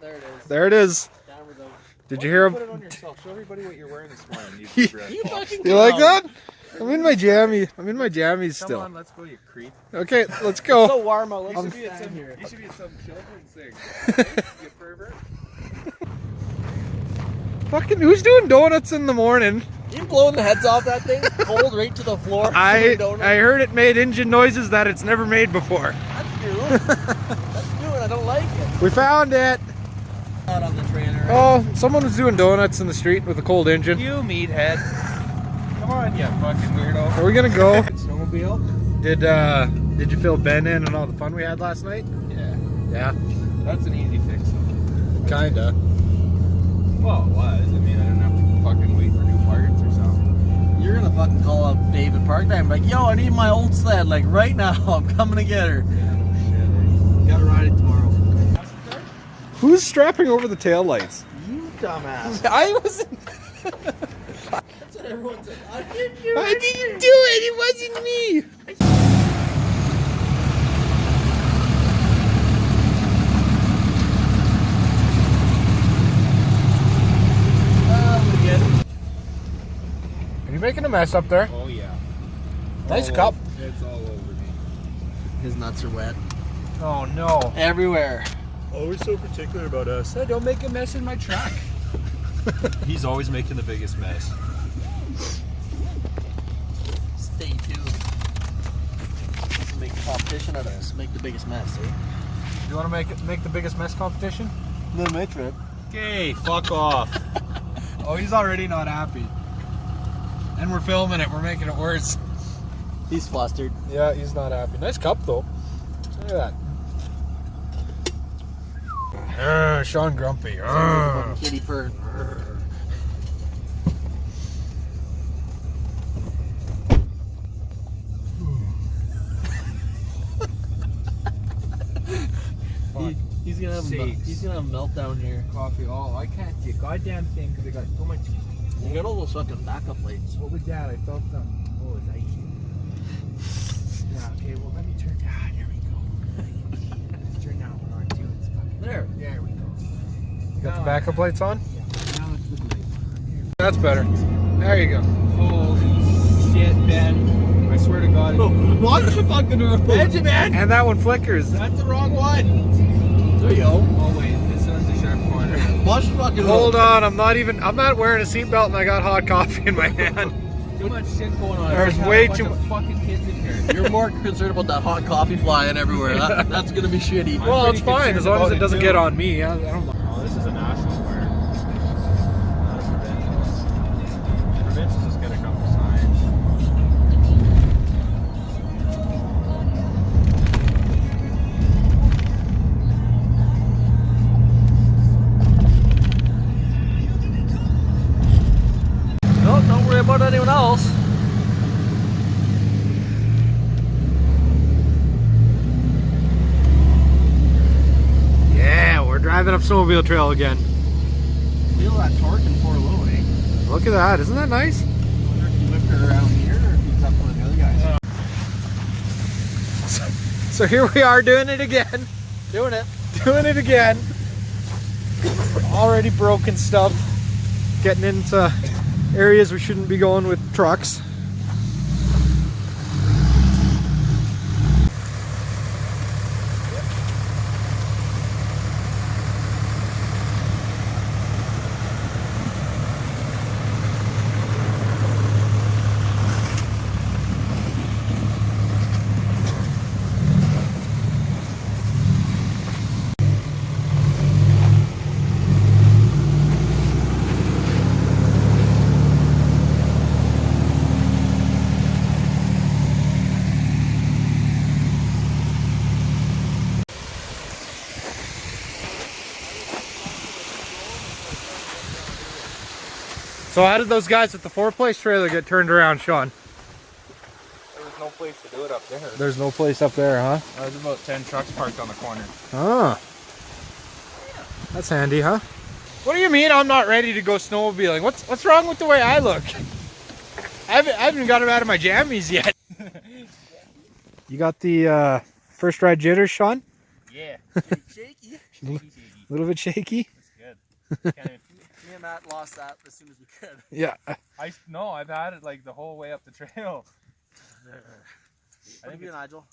There it is. There it is. Down with them. Did you hear him? Put it on yourself. Show everybody what you're wearing this morning. You like that? I'm in my jammy. I'm in my jammies still. Come on, let's go, you creep. Okay, let's go. It's so warm out. You Let's should be at stand here. some children's thing. You pervert. Fucking who's doing donuts in the morning? You blowing the heads off that thing? Cold right to the floor. I heard it made engine noises that it's never made before. That's new. That's new and I don't like it. We found it. Not on the trailer. Oh, someone was doing donuts in the street with a cold engine. You meathead. Come on, you fucking weirdo. Are we gonna go? Snowmobile? Did you fill Ben in on all the fun we had last night? Yeah. Yeah. That's an easy fix. Kinda. Well, it was. I mean, I didn't have to fucking wait for new parts or something. You're gonna fucking call up David Park and be like, yo, I need my old sled, like right now. I'm coming to get her. Yeah, no shit. Gotta ride it tomorrow. Who's strapping over the taillights? You dumbass. I wasn't. That's what everyone says. I didn't do I didn't do it. It wasn't me. Are you making a mess up there? Oh, yeah. Nice cup. It's all over me. His nuts are wet. Oh no. Everywhere. Always so particular about us. Don't make a mess in my truck. He's always making the biggest mess. Stay tuned. Let's make a competition out of this. Make the biggest mess, eh? You want to make the biggest mess competition? Then my trip. Okay, fuck off. Oh, he's already not happy. And we're filming it. We're making it worse. He's flustered. Yeah, he's not happy. Nice cup though. Look at that. Sean Grumpy. Kitty purr. He's gonna have a meltdown here. Coffee. Oh, I can't see a goddamn thing because I got so much. You got all those fucking backup lights. What was that? I felt some. Oh, it's icy. Yeah, okay, well, let me turn. Ah, there we go. Let's turn that one on too. It's fucking. There. There we go. You got the backup lights on? Yeah, now it's the blade. That's better. There you go. Holy shit, Ben. I swear to God. Watch the fucking road. Benjamin! And that one flickers. That's the wrong one. There you go. Oh, wait, this one's a sharp corner. Watch the fucking road. Hold on, I'm not wearing a seatbelt and I got hot coffee in my hand. Too much shit going on. There's I way got a too bunch of fucking kids in here. You're more concerned about that hot coffee flying everywhere. That's gonna be shitty. Well, it's fine as long as it doesn't get on me. I don't know. Oh, this is a national park. Not a provincial. Provincials just get a couple signs. No, don't worry about anyone else. Yeah, we're driving up Snowmobile Trail again. Feel that torque in 4 low, eh? Look at that, isn't that nice? I wonder if you whipped it around here or if he's up one of the other guys. So here we are doing it again. Doing it. Doing it again. Already broken stuff. Getting into areas we shouldn't be going with trucks. So how did those guys with the 4-place trailer get turned around, Sean? There was no place to do it up there. There's no place up there, huh? There's about 10 trucks parked on the corner. Ah. That's handy, huh? What do you mean I'm not ready to go snowmobiling? What's wrong with the way I look? I haven't got him out of my jammies yet. You got the first ride jitters, Sean? Yeah. Shaky. A little bit shaky? It's good. Can't even, Me and Matt lost that as soon as we could. Yeah. I've had it like the whole way up the trail. I think you, Nigel.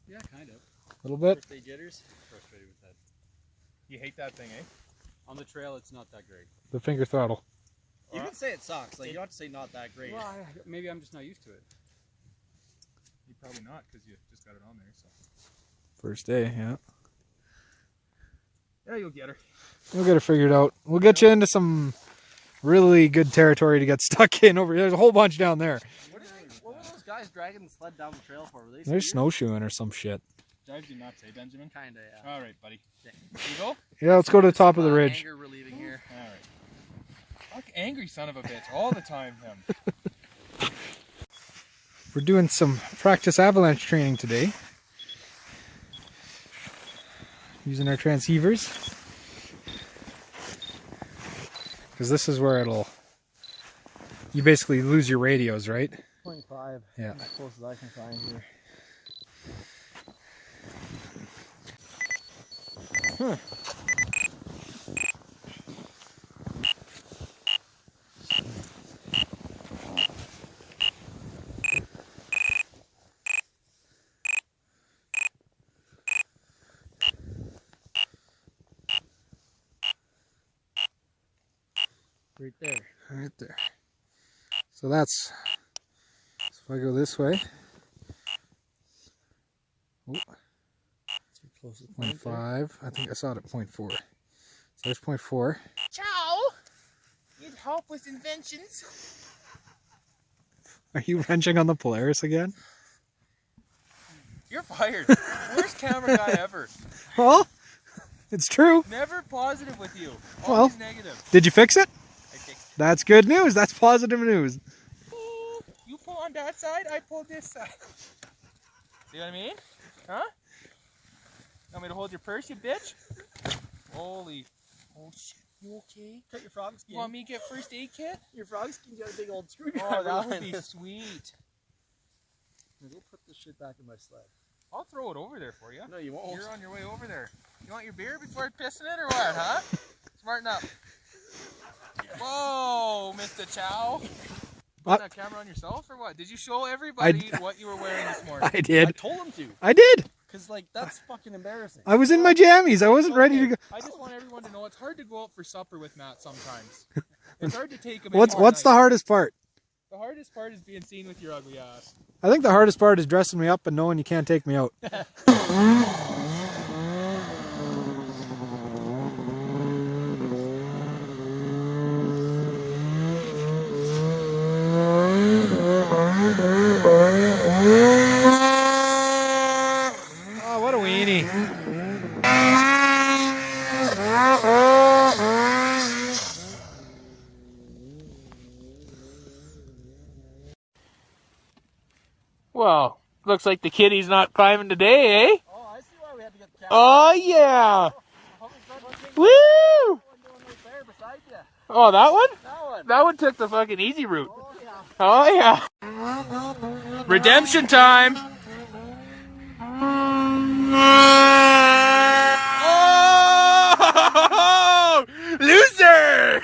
Yeah, kind of. A little bit. Birthday jitters. Frustrated with that. You hate that thing, eh? On the trail, it's not that great. The finger throttle. You can say it sucks. Like, you don't have to say not that great. Well, maybe I'm just not used to it. You probably not because you just got it on there. So. First day, yeah. Yeah, you'll get her. We'll get it figured out. We'll get you into some really good territory to get stuck in over here. There's a whole bunch down there. What were those guys dragging the sled down the trail for? Were they They're serious? snowshoeing or some shit. Drives you nuts, eh, Benjamin? Kinda, yeah. All right, buddy. You go? Yeah, let's go to the top of the ridge. Anger relieving here. All right. Fuck angry son of a bitch all the time, him. We're doing some practice avalanche training today. Using our transceivers. Because this is where you basically lose your radios, right? 25. Yeah. As close as I can find here. Huh. Right there. Right there. So that's, so if I go this way, oh, Close to 0.5, I think I saw it at 0.4. So there's 0.4. Ciao! Need help with inventions? Are you wrenching on the Polaris again? You're fired. Worst camera guy ever. Well, it's true. Never positive with you. Well, Always negative. Did you fix it? I fixed That's good news. That's positive news. it. You pull on that side, I pull this side. See what I mean? Huh? Want me to hold your purse, you bitch? Holy. Oh shit. You okay? Cut your frog skin. You want me to get first aid kit? Your frog skin's got a big old screwdriver. Oh, that would on be it. sweet. Go put this shit back in my sled. I'll throw it over there for you. No, you won't. You're on your way over there. You want your beer before pissing it or what, huh? Smarten up. Whoa, Mr. Chow. Put that camera on yourself or what? Did you show everybody what you were wearing this morning? I I did. told him to. I did. Because, like, that's fucking embarrassing. I was in my jammies. I wasn't ready to go. I just want everyone to know it's hard to go out for supper with Matt sometimes. It's hard to take him. What's the hardest part? The hardest part is being seen with your ugly ass. I think the hardest part is dressing me up and knowing you can't take me out. Oh, what a weenie. Well, looks like the kitty's not climbing today, eh? Oh, I see why we had to get the camera. Oh, yeah. Woo! There beside you. Oh, that one? That one. That one took the fucking easy route. Oh, yeah. Oh, yeah. Redemption time. Oh! Loser!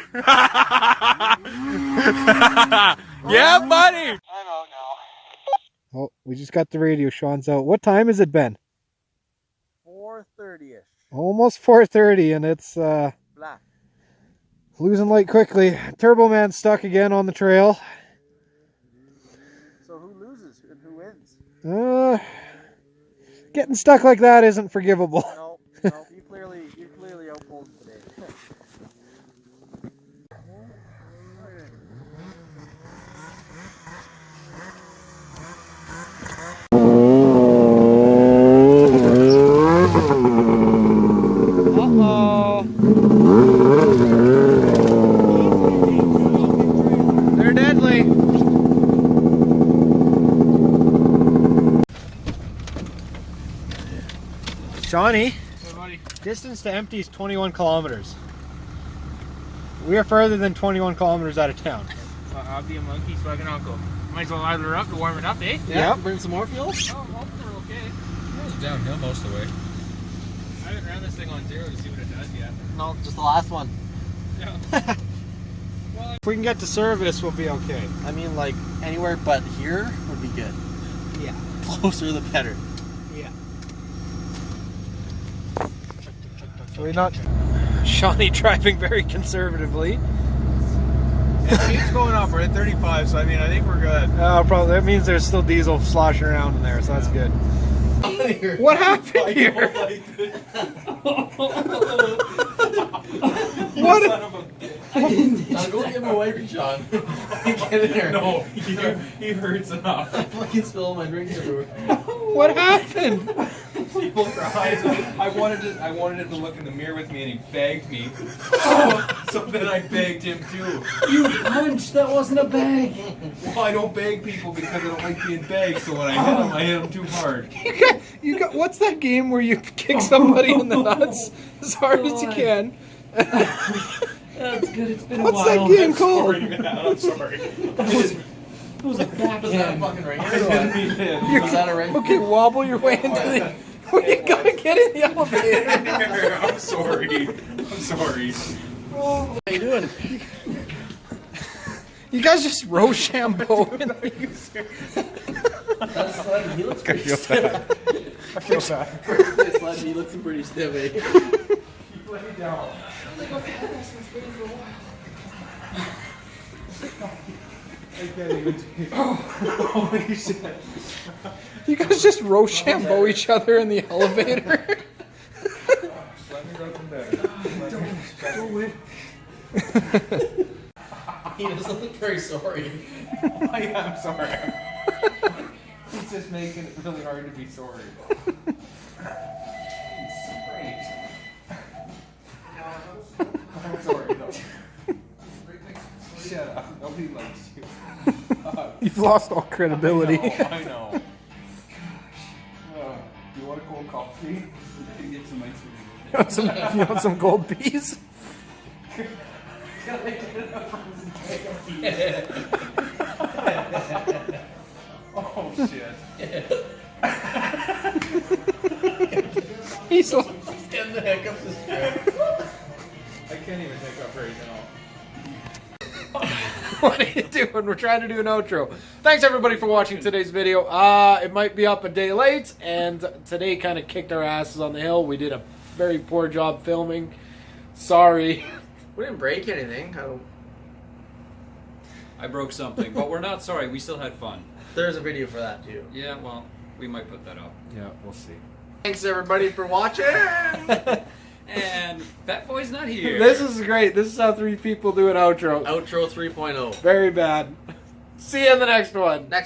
Yeah, buddy. I know now. Oh, we just got the radio. Sean's out. What time has it been? 4:30ish. Almost 4:30, and it's Black. losing light quickly. Turbo Man's stuck again on the trail. So who loses and who wins? Getting stuck like that isn't forgivable. No, you clearly outpulled today. Uh-oh. They're deadly. Shawnee, Hey, buddy. distance to empty is 21 kilometers. We are further than 21 kilometers out of town. I'll be a monkey's fucking uncle. Might as well idle her up to warm it up, eh? Yeah, bring some more fuel. Oh, well, we're okay. It was downhill most of the way. I haven't ran this thing on 0 to see what it does yet. No, just the last one. Yeah. If we can get to service, we'll be okay. I mean, like, anywhere but here would be good. Yeah. Closer the better. Yeah. So we're not... Shawnee driving very conservatively. It keeps going up. We're at 35, so I mean, I think we're good. Probably that means there's still diesel sloshing around in there, so that's good. What happened here? What? I'll go get my wiper, John. Get in there. No, he hurts enough. I'm fucking spilling my drinks everywhere. What happened? People cry. I wanted him to look in the mirror with me, and he begged me. So then I begged him too. You punched! That wasn't a bag! Well, I don't beg people because I don't like being begged. So when I hit him too hard. You got. What's that game where you kick somebody in the nuts as hard as you can? That's good, it's been a What's while. that game called? Sorry, man. I'm sorry. It was a backhand. Was that a fucking ringer? I didn't mean it. Was that a ringer? Okay, wobble your way into the. You gotta get in the elevator. I'm sorry. I'm sorry. What are you doing? You guys just Rochambeau. That's Sled. He looks pretty stiff. I feel bad. Sled, he looks pretty stiff, eh? Keep letting me down. I can't even take holy shit. You guys just Rochambeau each other in the elevator. Let me rub some better. He doesn't look very sorry. I am sorry. He's just making it really hard to be sorry. He's great. I'm sorry, no. Shut up. Nobody likes you. You've lost all credibility. I know. You want a cold coffee? You can get some ice cream. You want some gold peas? Oh shit. He's like, Getting the hiccups is true. I can't even pick up right now. what are you doing? We're trying to do an outro. Thanks everybody for watching today's video. It might be up a day late, and today kind of kicked our asses on the hill. We did a very poor job filming. Sorry. We didn't break anything. I broke something, but we're not sorry. We still had fun. There's a video for that too. Yeah, well, we might put that up. Yeah, we'll see. Thanks everybody for watching. And Fat Boy's not here. This is great. This is how 3 people do an outro. Outro 3.0. Very bad. See you in the next one. Next